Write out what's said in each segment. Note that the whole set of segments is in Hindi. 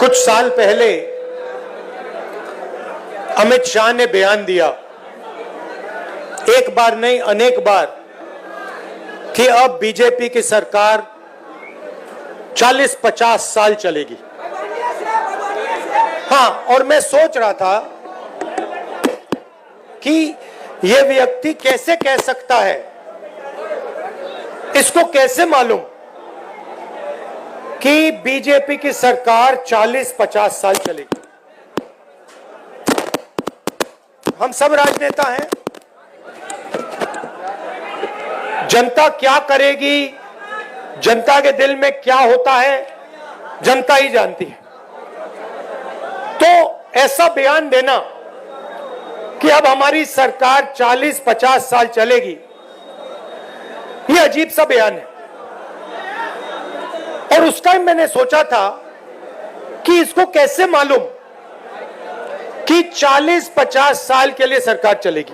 कुछ साल पहले अमित शाह ने बयान दिया, एक बार नहीं अनेक बार, कि अब बीजेपी की सरकार 40-50 साल चलेगी। हाँ, और मैं सोच रहा था कि यह व्यक्ति कैसे कह सकता है, इसको कैसे मालूम कि बीजेपी की सरकार 40-50 साल चलेगी। हम सब राजनेता हैं, जनता क्या करेगी, जनता के दिल में क्या होता है, जनता ही जानती है। तो ऐसा बयान देना कि अब हमारी सरकार 40-50 साल चलेगी, यह अजीब सा बयान है। और उस टाइम मैंने सोचा था कि इसको कैसे मालूम कि 40-50 साल के लिए सरकार चलेगी।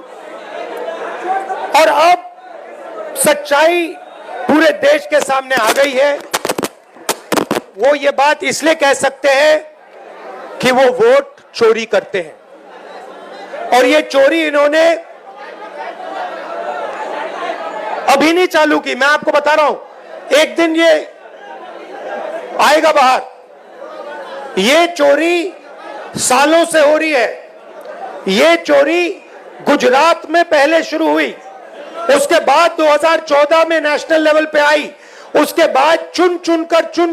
और अब सच्चाई पूरे देश के सामने आ गई है। वो ये बात इसलिए कह सकते हैं कि वो वोट चोरी करते हैं, और ये चोरी इन्होंने अभी नहीं चालू की। मैं आपको बता रहा हूं, एक दिन ये आएगा बाहर। ये चोरी सालों से हो रही है। ये चोरी गुजरात में पहले शुरू हुई, उसके बाद 2014 में नेशनल लेवल पे आई, उसके बाद चुन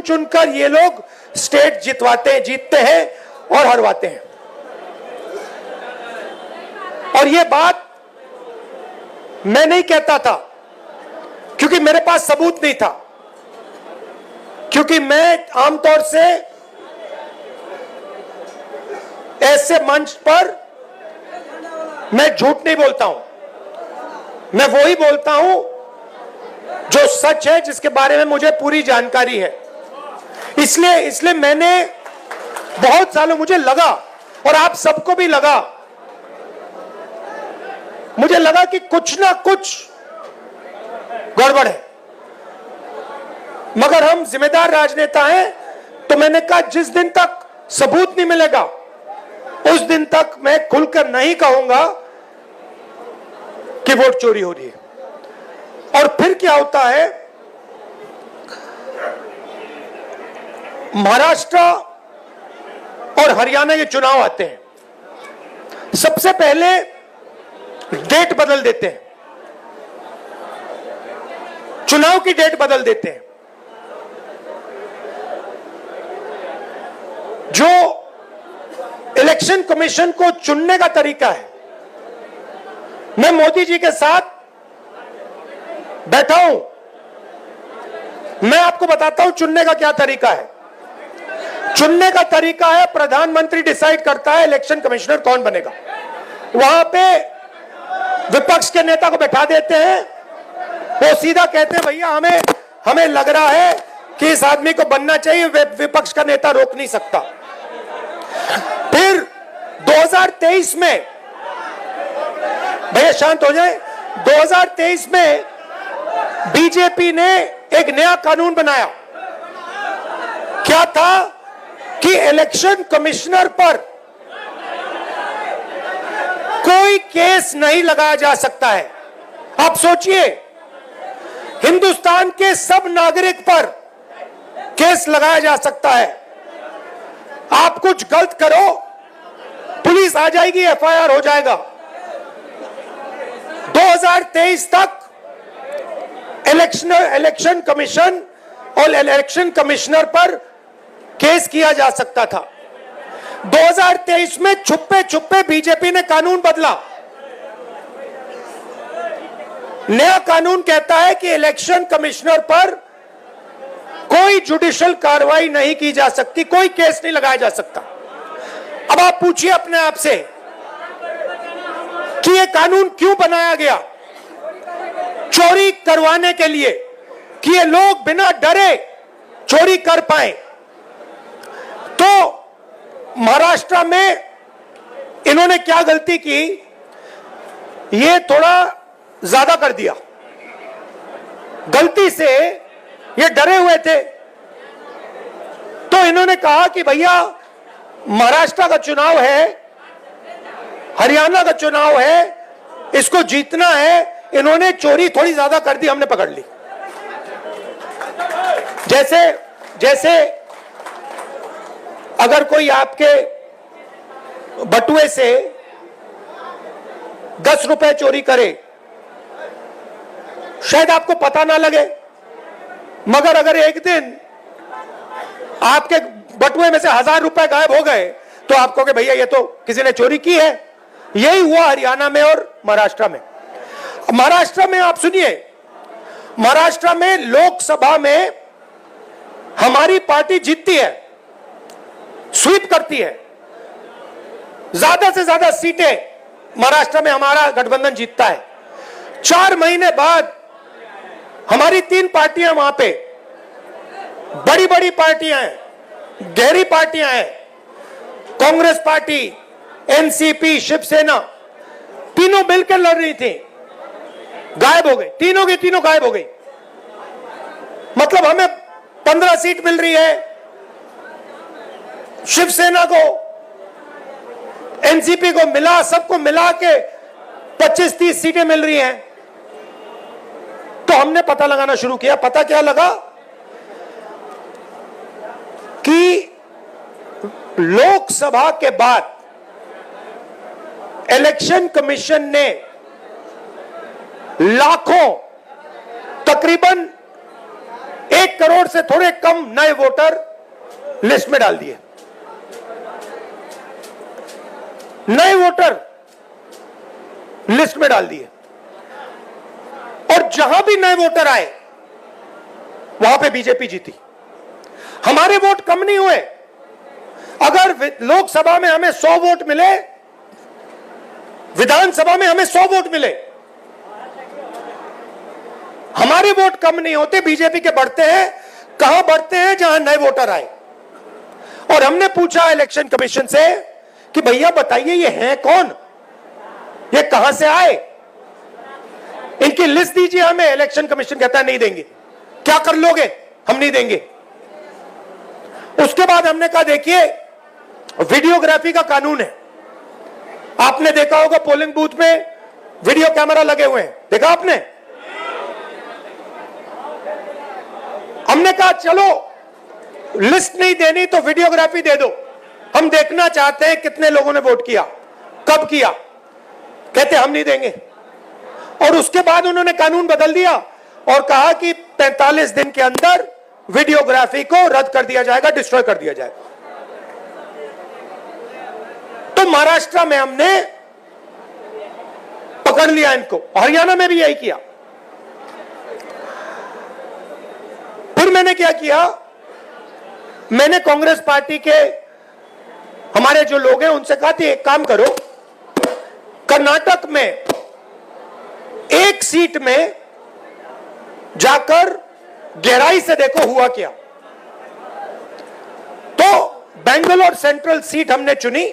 चुनकर ये लोग स्टेट जीतते हैं और हरवाते हैं। और ये बात मैं नहीं कहता था क्योंकि मेरे पास सबूत नहीं था, क्योंकि मैं आमतौर से ऐसे मंच पर मैं झूठ नहीं बोलता हूं। मैं वही बोलता हूं जो सच है, जिसके बारे में मुझे पूरी जानकारी है। इसलिए मैंने बहुत सालों, मुझे लगा और आप सबको भी लगा, मुझे लगा कि कुछ ना कुछ गड़बड़ है। मगर हम जिम्मेदार राजनेता हैं, तो मैंने कहा जिस दिन तक सबूत नहीं मिलेगा उस दिन तक मैं खुलकर नहीं कहूंगा कि वोट चोरी हो रही है। और फिर क्या होता है, महाराष्ट्र और हरियाणा के चुनाव आते हैं, सबसे पहले डेट बदल देते हैं, चुनाव की डेट बदल देते हैं। जो इलेक्शन कमीशन को चुनने का तरीका है, मैं मोदी जी के साथ बैठा हूं, मैं आपको बताता हूं चुनने का क्या तरीका है। चुनने का तरीका है, प्रधानमंत्री डिसाइड करता है इलेक्शन कमिश्नर कौन बनेगा। वहां पे विपक्ष के नेता को बैठा देते हैं, वो सीधा कहते हैं भैया हमें लग रहा है कि इस आदमी को बनना चाहिए, विपक्ष का नेता रोक नहीं सकता। फिर 2023 में, भैया शांत हो जाए, 2023 में बीजेपी ने एक नया कानून बनाया। क्या था कि इलेक्शन कमिश्नर पर कोई केस नहीं लगाया जा सकता है। आप सोचिए, हिंदुस्तान के सब नागरिक पर केस लगाया जा सकता है। आप कुछ गलत करो, पुलिस आ जाएगी, एफआईआर हो जाएगा। 2023 तक इलेक्शन कमीशन और इलेक्शन कमिश्नर पर केस किया जा सकता था। 2023 में छुपे बीजेपी ने कानून बदला। नया कानून कहता है कि इलेक्शन कमिश्नर पर कोई जुडिशियल कार्रवाई नहीं की जा सकती, कोई केस नहीं लगाया जा सकता। अब आप पूछिए अपने आप से कि यह कानून क्यों बनाया गया? चोरी करवाने के लिए, कि ये लोग बिना डरे चोरी कर पाए। तो महाराष्ट्र में इन्होंने क्या गलती की, ये थोड़ा ज्यादा कर दिया। गलती से ये डरे हुए थे, तो इन्होंने कहा कि भैया महाराष्ट्र का चुनाव है, हरियाणा का चुनाव है, इसको जीतना है। इन्होंने चोरी थोड़ी ज्यादा कर दी, हमने पकड़ ली। जैसे अगर कोई आपके बटुए से 10 रुपए चोरी करे, शायद आपको पता ना लगे, मगर अगर एक दिन आपके बटुए में से 1000 रुपए गायब हो गए तो आप कहोगे भैया ये तो किसी ने चोरी की है। यही हुआ हरियाणा में और महाराष्ट्र में। महाराष्ट्र में आप सुनिए, महाराष्ट्र में लोकसभा में हमारी पार्टी जीतती है, स्वीप करती है, ज्यादा से ज्यादा सीटें महाराष्ट्र में हमारा गठबंधन जीतता है। 4 महीने बाद हमारी 3 पार्टियां वहां पे, बड़ी बड़ी पार्टियां हैं, गहरी पार्टियां हैं, कांग्रेस पार्टी, एनसीपी, शिवसेना, तीनों मिलकर लड़ रही थी, गायब हो गई, तीनों की तीनों गायब हो गई। मतलब हमें 15 सीट मिल रही है, शिवसेना को, एनसीपी को मिला, सबको मिला के 25-30 सीटें मिल रही हैं। तो हमने पता लगाना शुरू किया। पता क्या लगा कि लोकसभा के बाद इलेक्शन कमीशन ने लाखों, तकरीबन 1 करोड़ से थोड़े कम नए वोटर लिस्ट में डाल दिए। नए वोटर लिस्ट में डाल दिए, और जहां भी नए वोटर आए वहां पे बीजेपी जीती। हमारे वोट कम नहीं हुए। अगर लोकसभा में हमें 100 वोट मिले, विधानसभा में हमें 100 वोट मिले, हमारे वोट कम नहीं होते, बीजेपी के बढ़ते हैं। कहां बढ़ते हैं? जहां नए वोटर आए। और हमने पूछा इलेक्शन कमीशन से कि भैया बताइए ये हैं कौन, ये कहां से आए, इनकी लिस्ट दीजिए हमें। इलेक्शन कमीशन कहता है नहीं देंगे। क्या कर लोगे? हम नहीं देंगे। उसके बाद हमने कहा देखिए वीडियोग्राफी का कानून है, आपने देखा होगा पोलिंग बूथ में वीडियो कैमरा लगे हुए हैं, देखा आपने? हमने कहा चलो लिस्ट नहीं देनी तो वीडियोग्राफी दे दो, हम देखना चाहते हैं कितने लोगों ने वोट किया, कब किया। कहते हम नहीं देंगे। और उसके बाद उन्होंने कानून बदल दिया और कहा कि 45 दिन के अंदर वीडियोग्राफी को रद्द कर दिया जाएगा, डिस्ट्रॉय कर दिया जाएगा। तो महाराष्ट्र में हमने पकड़ लिया इनको, हरियाणा में भी यही किया। फिर मैंने क्या किया, मैंने कांग्रेस पार्टी के हमारे जो लोग हैं उनसे कहा कि एक काम करो, कर्नाटक में एक सीट में जाकर गहराई से देखो हुआ क्या। तो बेंगलोर सेंट्रल सीट हमने चुनी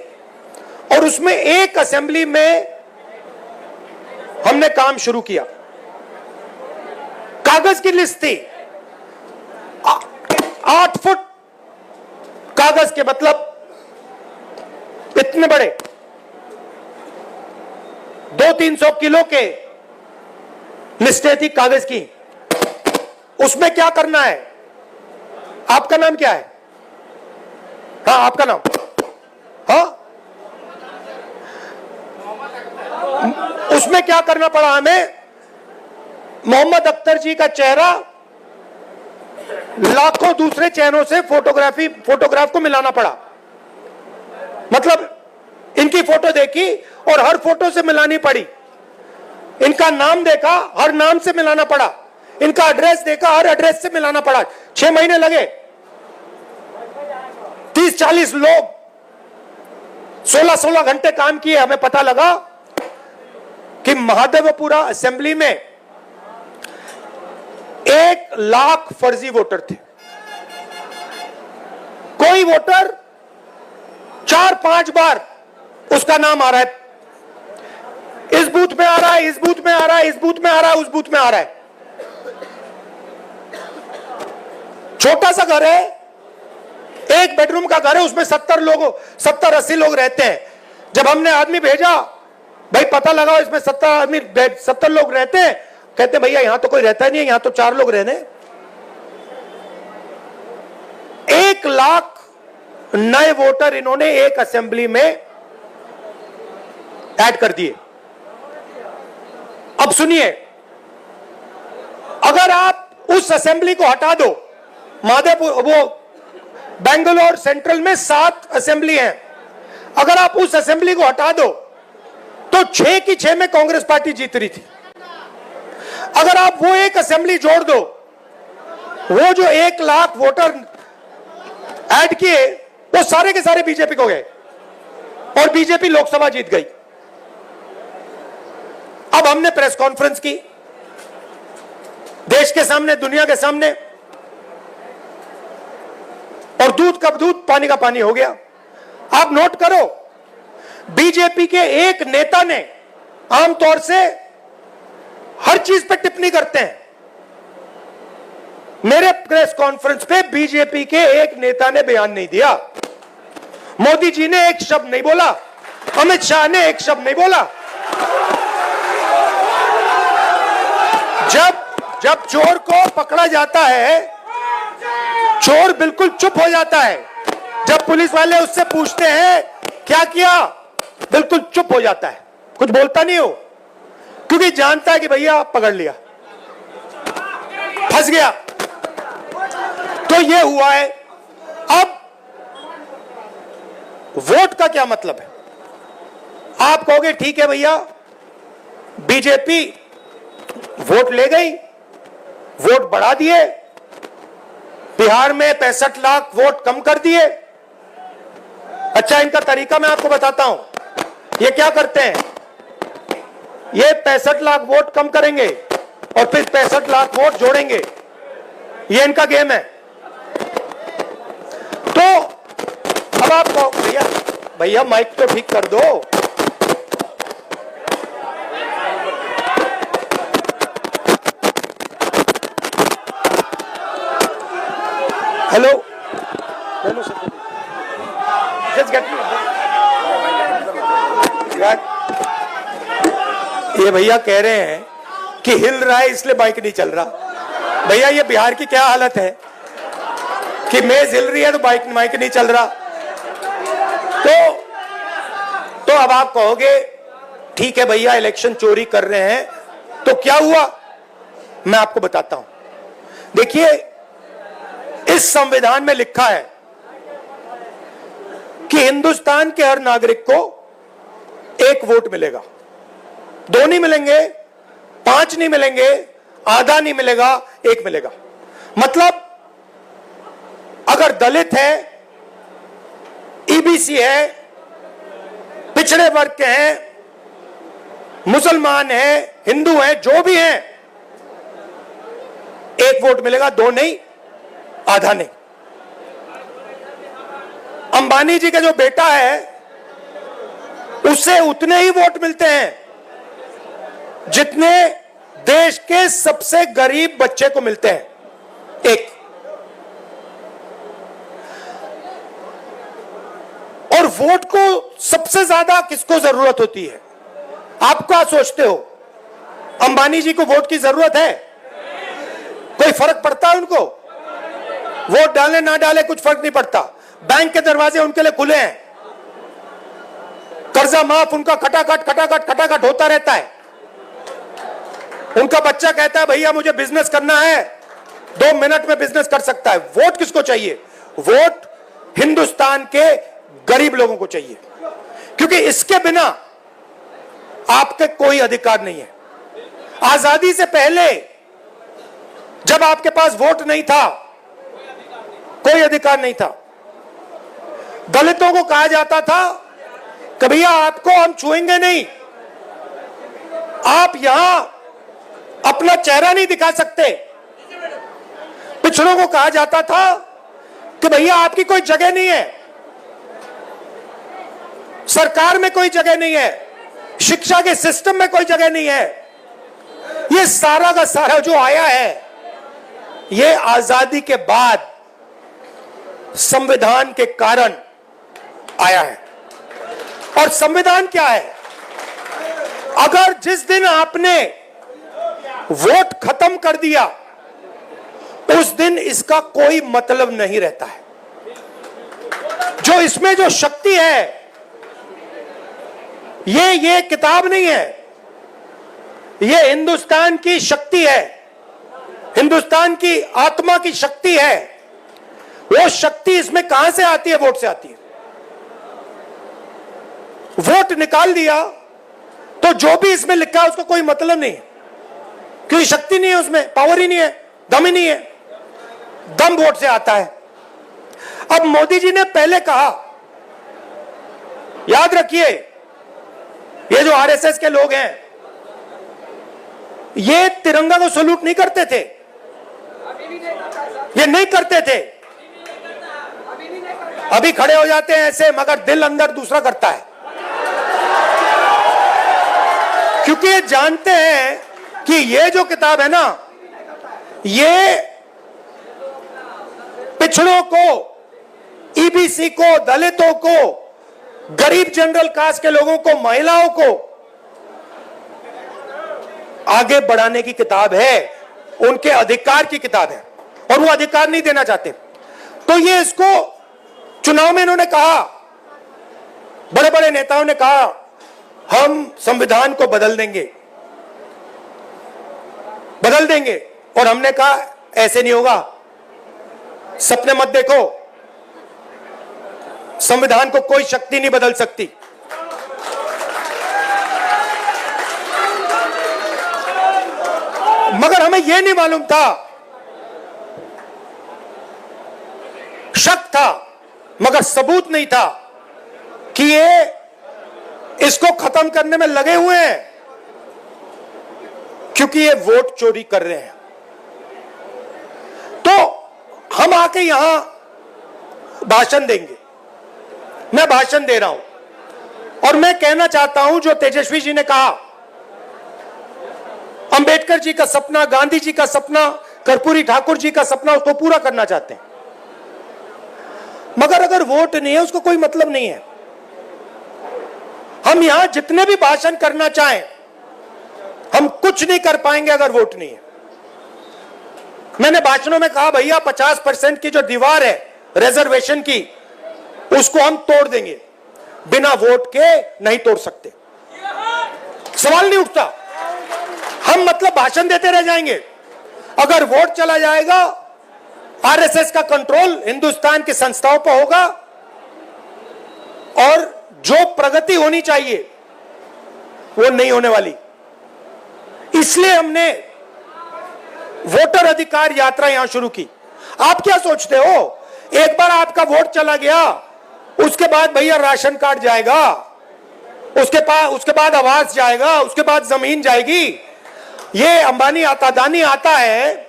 और उसमें एक असेंबली में हमने काम शुरू किया। कागज की लिस्ट थी, 8 फुट कागज के, मतलब इतने बड़े, 200-300 किलो के लिस्टें थी कागज की। उसमें क्या करना है? आपका नाम क्या है? हाँ आपका नाम? हाँ, उसमें क्या करना पड़ा हमें? मोहम्मद अख्तर जी का चेहरा लाखों दूसरे चेहरों से फोटोग्राफ को मिलाना पड़ा। मतलब इनकी फोटो देखी और हर फोटो से मिलानी पड़ी, इनका नाम देखा, हर नाम से मिलाना पड़ा, इनका एड्रेस देखा, हर एड्रेस से मिलाना पड़ा। 6 महीने लगे। 30-40 लोग 16-16 घंटे काम किए। हमें पता लगा कि महादेवपुरा असेंबली में 1 लाख फर्जी वोटर थे। कोई वोटर 4-5 बार उसका नाम आ रहा है, इस बूथ में आ रहा है, इस बूथ में आ रहा है, इस बूथ में आ रहा है, उस बूथ में आ रहा है। छोटा सा घर है, एक बेडरूम का घर है, उसमें 70-80 लोग रहते हैं। जब हमने आदमी भेजा, भाई पता लगाओ इसमें 70 लोग रहते हैं, कहते भैया यहां तो कोई रहता नहीं है, यहां तो 4 लोग रहने। 1 लाख नए वोटर इन्होंने एक असेंबली में ऐड कर दिए। अब सुनिए, अगर आप उस असेंबली को हटा दो, माधेपुर, वो बेंगलोर सेंट्रल में 7 असेंबली हैं, अगर आप उस असेंबली को हटा दो तो 6 की 6 में कांग्रेस पार्टी जीत रही थी। अगर आप वो एक असेंबली जोड़ दो, वो जो 1 लाख वोटर ऐड किए वो सारे के सारे बीजेपी को गए और बीजेपी लोकसभा जीत गई। अब हमने प्रेस कॉन्फ्रेंस की, देश के सामने, दुनिया के सामने, और दूध का दूध पानी का पानी हो गया। आप नोट करो, बीजेपी के एक नेता ने, आमतौर से हर चीज पे टिप्पणी करते हैं, मेरे प्रेस कॉन्फ्रेंस पे बीजेपी के एक नेता ने बयान नहीं दिया। मोदी जी ने एक शब्द नहीं बोला, अमित शाह ने एक शब्द नहीं बोला। जब चोर को पकड़ा जाता है, चोर बिल्कुल चुप हो जाता है। जब पुलिस वाले उससे पूछते हैं क्या किया, बिल्कुल चुप हो जाता है, कुछ बोलता नहीं हो, क्योंकि जानता है कि भैया पकड़ लिया, फंस गया। तो ये हुआ है। अब वोट का क्या मतलब है? आप कहोगे ठीक है भैया, बीजेपी वोट ले गई, वोट बढ़ा दिए, बिहार में 65 लाख वोट कम कर दिए। अच्छा, इनका तरीका मैं आपको बताता हूं। ये क्या करते हैं, ये 65 लाख वोट कम करेंगे और फिर 65 लाख वोट जोड़ेंगे, ये इनका गेम है। तो अब आप भैया माइक तो ठीक कर दो। Hello, just get me. ये भैया कह रहे हैं कि हिल रहा है इसलिए बाइक नहीं चल रहा। भैया ये बिहार की क्या हालत है कि मेज हिल रही है तो बाइक माइक नहीं चल रहा। तो अब आप कहोगे ठीक है भैया, इलेक्शन चोरी कर रहे हैं, तो क्या हुआ, मैं आपको बताता हूं। देखिए, इस संविधान में लिखा है कि हिंदुस्तान के हर नागरिक को 1 वोट मिलेगा। 2 नहीं मिलेंगे, 5 नहीं मिलेंगे, आधा नहीं मिलेगा, 1 मिलेगा। मतलब अगर दलित है, ईबीसी है, पिछड़े वर्ग के हैं, मुसलमान हैं, हिंदू हैं, जो भी हैं, 1 वोट मिलेगा, 2 नहीं, आधा नहीं। अंबानी जी का जो बेटा है उसे उतने ही वोट मिलते हैं जितने देश के सबसे गरीब बच्चे को मिलते हैं, 1। और वोट को सबसे ज्यादा किसको जरूरत होती है? आप क्या सोचते हो, अंबानी जी को वोट की जरूरत है? कोई फर्क पड़ता है उनको? वोट डाले ना डाले कुछ फर्क नहीं पड़ता। बैंक के दरवाजे उनके लिए खुले हैं, कर्जा माफ उनका खटाखट होता रहता है। उनका बच्चा कहता है भैया मुझे बिजनेस करना है, 2 मिनट में बिजनेस कर सकता है। वोट किसको चाहिए? वोट हिंदुस्तान के गरीब लोगों को चाहिए, क्योंकि इसके बिना आपके कोई अधिकार नहीं है। आजादी से पहले जब आपके पास वोट नहीं था, कोई अधिकार नहीं था। दलितों को कहा जाता था कि भैया आपको हम छुएंगे नहीं, आप यहां अपना चेहरा नहीं दिखा सकते। पिछड़ों को कहा जाता था कि भैया आपकी कोई जगह नहीं है, सरकार में कोई जगह नहीं है, शिक्षा के सिस्टम में कोई जगह नहीं है। ये सारा का सारा जो आया है, ये आजादी के बाद संविधान के कारण आया है। और संविधान क्या है? अगर जिस दिन आपने वोट खत्म कर दिया उस दिन इसका कोई मतलब नहीं रहता है। जो इसमें जो शक्ति है ये किताब नहीं है, ये हिंदुस्तान की शक्ति है, हिंदुस्तान की आत्मा की शक्ति है। वो शक्ति इसमें कहां से आती है? वोट से आती है। वोट निकाल दिया तो जो भी इसमें लिखा है उसका कोई मतलब नहीं है, क्योंकि शक्ति नहीं है उसमें, पावर ही नहीं है, दम ही नहीं है। दम वोट से आता है। अब मोदी जी ने पहले कहा, याद रखिए, ये जो आरएसएस के लोग हैं ये तिरंगा को सलूट नहीं करते थे, ये नहीं करते थे। अभी खड़े हो जाते हैं ऐसे, मगर दिल अंदर दूसरा करता है, क्योंकि ये जानते हैं कि ये जो किताब है ना, ये पिछड़ों को, ईबीसी को, दलितों को, गरीब जनरल कास्ट के लोगों को, महिलाओं को आगे बढ़ाने की किताब है, उनके अधिकार की किताब है, और वो अधिकार नहीं देना चाहते। तो ये इसको चुनाव में इन्होंने कहा, बड़े बड़े नेताओं ने कहा हम संविधान को बदल देंगे, बदल देंगे, और हमने कहा ऐसे नहीं होगा, सपने मत देखो, संविधान को कोई शक्ति नहीं बदल सकती। मगर हमें यह नहीं मालूम था, शक था मगर सबूत नहीं था कि ये इसको खत्म करने में लगे हुए हैं, क्योंकि ये वोट चोरी कर रहे हैं। तो हम आके यहां भाषण देंगे, मैं भाषण दे रहा हूं और मैं कहना चाहता हूं जो तेजस्वी जी ने कहा, अंबेडकर जी का सपना, गांधी जी का सपना, कर्पूरी ठाकुर जी का सपना, उसको पूरा करना चाहते हैं। मगर अगर वोट नहीं है उसको कोई मतलब नहीं है। हम यहां जितने भी भाषण करना चाहें हम कुछ नहीं कर पाएंगे अगर वोट नहीं है। मैंने भाषणों में कहा भैया 50% की जो दीवार है रिजर्वेशन की, उसको हम तोड़ देंगे, बिना वोट के नहीं तोड़ सकते, सवाल नहीं उठता। हम मतलब भाषण देते रह जाएंगे। अगर वोट चला जाएगा, आरएसएस का कंट्रोल हिंदुस्तान की संस्थाओं पर होगा और जो प्रगति होनी चाहिए वो नहीं होने वाली। इसलिए हमने वोटर अधिकार यात्रा यहां शुरू की। आप क्या सोचते हो, एक बार आपका वोट चला गया उसके बाद भैया राशन कार्ड जाएगा, उसके बाद आवास जाएगा, उसके बाद जमीन जाएगी। ये अंबानी आता, अदानी आता है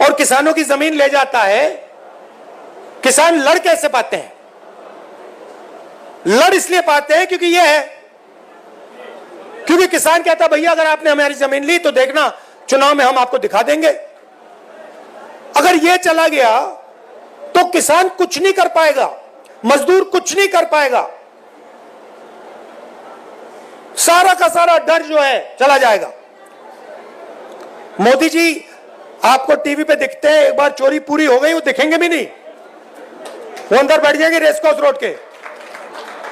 और किसानों की जमीन ले जाता है। किसान लड़ कैसे पाते हैं? लड़ इसलिए पाते हैं क्योंकि ये है, क्योंकि किसान कहता भैया अगर आपने हमारी जमीन ली तो देखना चुनाव में हम आपको दिखा देंगे। अगर ये चला गया तो किसान कुछ नहीं कर पाएगा, मजदूर कुछ नहीं कर पाएगा, सारा का सारा डर जो है चला जाएगा। मोदी जी आपको टीवी पे दिखते हैं, एक बार चोरी पूरी हो गई वो दिखेंगे भी नहीं, वो अंदर बैठ जाएंगे रेसकोर्स रोड के।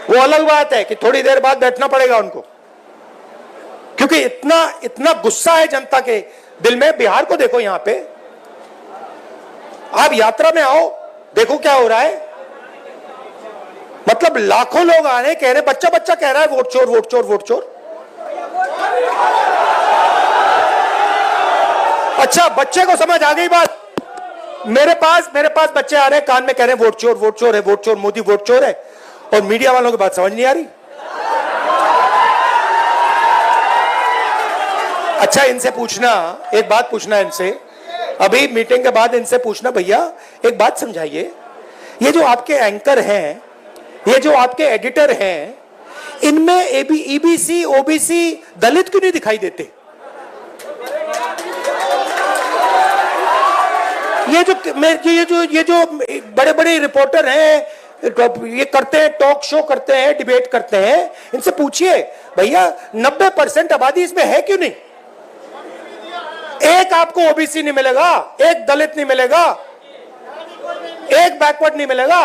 वो अलग बात है कि थोड़ी देर बाद बैठना पड़ेगा उनको, क्योंकि इतना गुस्सा है जनता के दिल में। बिहार को देखो, यहां पे आप यात्रा में आओ, देखो क्या हो रहा है। मतलब लाखों लोग आ रहे हैं, कह रहे, बच्चा बच्चा कह रहा है वोट चोर, वोट चोर, वोट चोर। अच्छा, बच्चे को समझ आ गई बात। मेरे पास बच्चे आ रहे हैं, कान में कह रहे हैं वोट चोर, वोट चोर है, वोट चोर, मोदी वोट चोर है, और मीडिया वालों की बात समझ नहीं आ रही। अच्छा, इनसे पूछना, एक बात पूछना इनसे, अभी मीटिंग के बाद इनसे पूछना, भैया एक बात समझाइए, ये जो आपके एंकर हैं, ये जो आपके एडिटर हैं, इनमें ईबीसी, ओबीसी, दलित क्यों नहीं दिखाई देते? ये जो बड़े बड़े रिपोर्टर हैं, ये करते हैं, टॉक शो करते हैं, डिबेट करते हैं, इनसे पूछिए भैया 90% आबादी इसमें है क्यों नहीं? एक आपको ओबीसी नहीं मिलेगा, एक दलित नहीं मिलेगा, एक बैकवर्ड नहीं मिलेगा,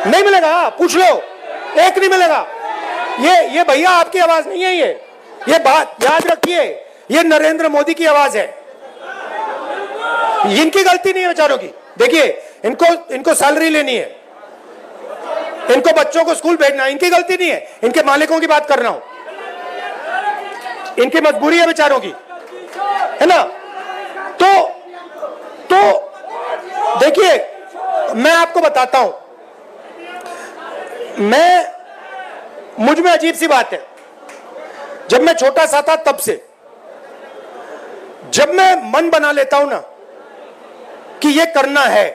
नहीं मिलेगा, पूछ लो, एक नहीं मिलेगा। ये भैया आपकी आवाज नहीं है, ये बात याद रखिए, ये नरेंद्र मोदी की आवाज है, इनकी गलती नहीं है बेचारों की। देखिए इनको सैलरी लेनी है, इनको बच्चों को स्कूल भेजना है, इनकी गलती नहीं है, इनके मालिकों की बात कर रहा हूं, इनकी मजबूरी है बेचारों की, है ना। तो देखिए मैं आपको बताता हूं, मुझ में अजीब सी बात है, जब मैं छोटा सा था तब से, जब मैं मन बना लेता हूं ना कि ये करना है,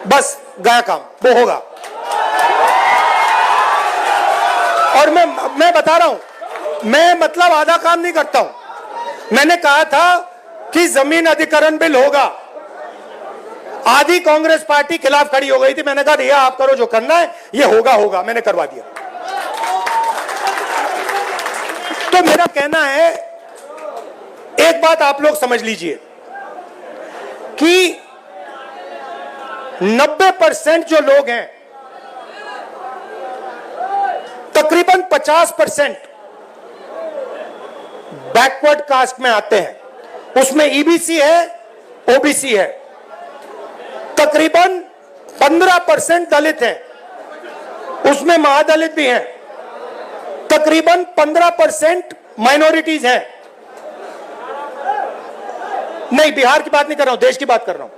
बस गया काम, वो होगा। और मैं बता रहा हूं, मैं मतलब आधा काम नहीं करता हूं। मैंने कहा था कि जमीन अधिग्रहण बिल होगा, आधी कांग्रेस पार्टी खिलाफ खड़ी हो गई थी, मैंने कहा भैया आप करो जो करना है, ये होगा, मैंने करवा दिया। तो मेरा कहना है, एक बात आप लोग समझ लीजिए कि 90% जो लोग हैं, तकरीबन 50% बैकवर्ड कास्ट में आते हैं, उसमें ईबीसी है, ओबीसी है, तकरीबन 15% दलित हैं, उसमें महादलित भी हैं, तकरीबन 15% माइनॉरिटीज हैं। नहीं, बिहार की बात नहीं कर रहा हूं, देश की बात कर रहा हूं।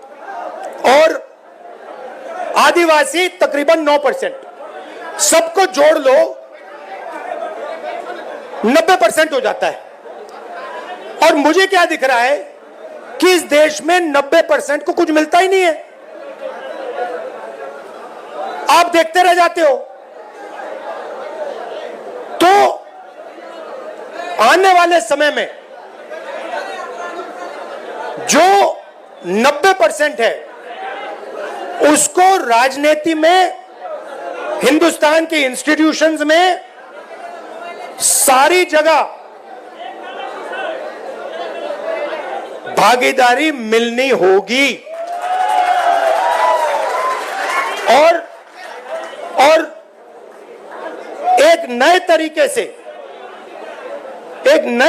और आदिवासी तकरीबन 9%, सबको जोड़ लो 90% हो जाता है। और मुझे क्या दिख रहा है कि इस देश में 90% को कुछ मिलता ही नहीं है, आप देखते रह जाते हो। तो आने वाले समय में जो 90% है, उसको राजनीति में, हिंदुस्तान के इंस्टीट्यूशंस में, सारी जगह भागीदारी मिलनी होगी। और एक नए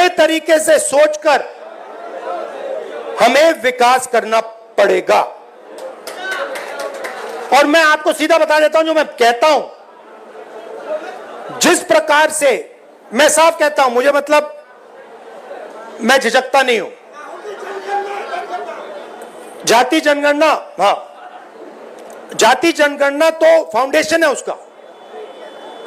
तरीके से सोचकर हमें विकास करना पड़ेगा। और मैं आपको सीधा बता देता हूं, जो मैं कहता हूं, जिस प्रकार से मैं साफ कहता हूं, मुझे मतलब मैं झिझकता नहीं हूं। जाति जनगणना, हाँ, जाति जनगणना तो फाउंडेशन है उसका।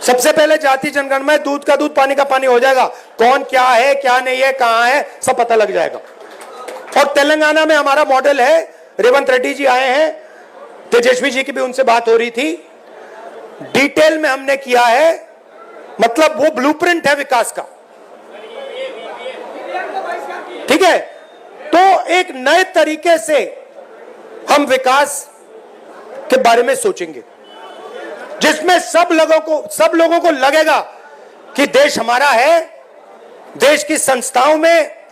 सबसे पहले जाति जनगणना में दूध का दूध पानी का पानी हो जाएगा, कौन क्या है क्या नहीं है कहां है सब पता लग जाएगा। और तेलंगाना में हमारा मॉडल है, रेवंत रेड्डी जी आए हैं, तेजस्वी जी की भी उनसे बात हो रही थी, डिटेल में हमने किया है, मतलब वो ब्लूप्रिंट है विकास का, ठीक है। तो एक नए तरीके से हम विकास के बारे में सोचेंगे, जिसमें सब लोगों को लगेगा कि देश हमारा है, देश की संस्थाओं में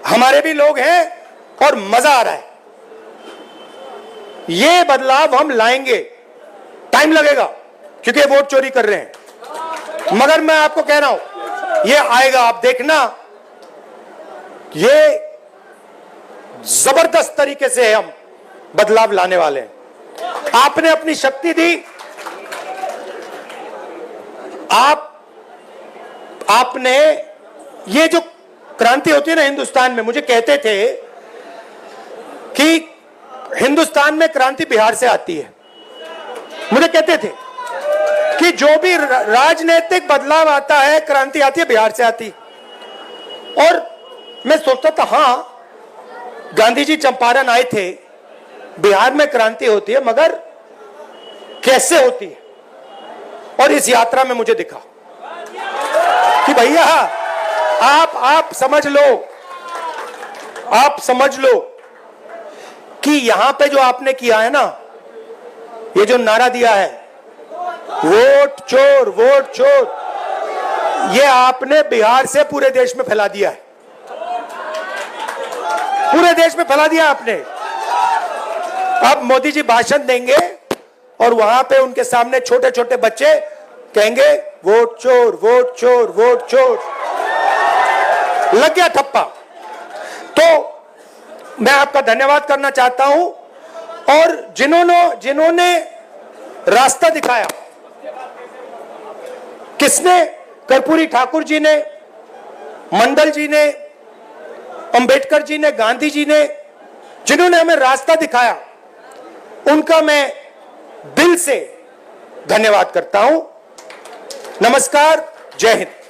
हमारे भी लोग हैं और मजा आ रहा है। ये बदलाव हम लाएंगे, टाइम लगेगा क्योंकि वोट चोरी कर रहे हैं, मगर मैं आपको कह रहा हूं ये आएगा, आप देखना, ये जबरदस्त तरीके से हम बदलाव लाने वाले हैं। आपने अपनी शक्ति दी, आपने ये जो क्रांति होती है ना हिंदुस्तान में, मुझे कहते थे कि हिंदुस्तान में क्रांति बिहार से आती है, मुझे कहते थे कि जो भी राजनीतिक बदलाव आता है, क्रांति आती है बिहार से आती। और मैं सोचता था हाँ, गांधी जी चंपारण आए थे, बिहार में क्रांति होती है, मगर कैसे होती है। और इस यात्रा में मुझे दिखा कि भैया आप समझ लो कि यहां पे जो आपने किया है ना, ये जो नारा दिया है वोट चोर, ये आपने बिहार से पूरे देश में फैला दिया है, पूरे देश में फैला दिया आपने। अब मोदी जी भाषण देंगे और वहां पे उनके सामने छोटे छोटे बच्चे कहेंगे वोट चोर, वोट चोर, वोट चोर। लग गया ठप्पा। तो मैं आपका धन्यवाद करना चाहता हूं, और जिन्होंने रास्ता दिखाया, किसने? कर्पूरी ठाकुर जी ने, मंडल जी ने, अंबेडकर जी ने, गांधी जी ने, जिन्होंने हमें रास्ता दिखाया, उनका मैं दिल से धन्यवाद करता हूं। नमस्कार, जय हिंद।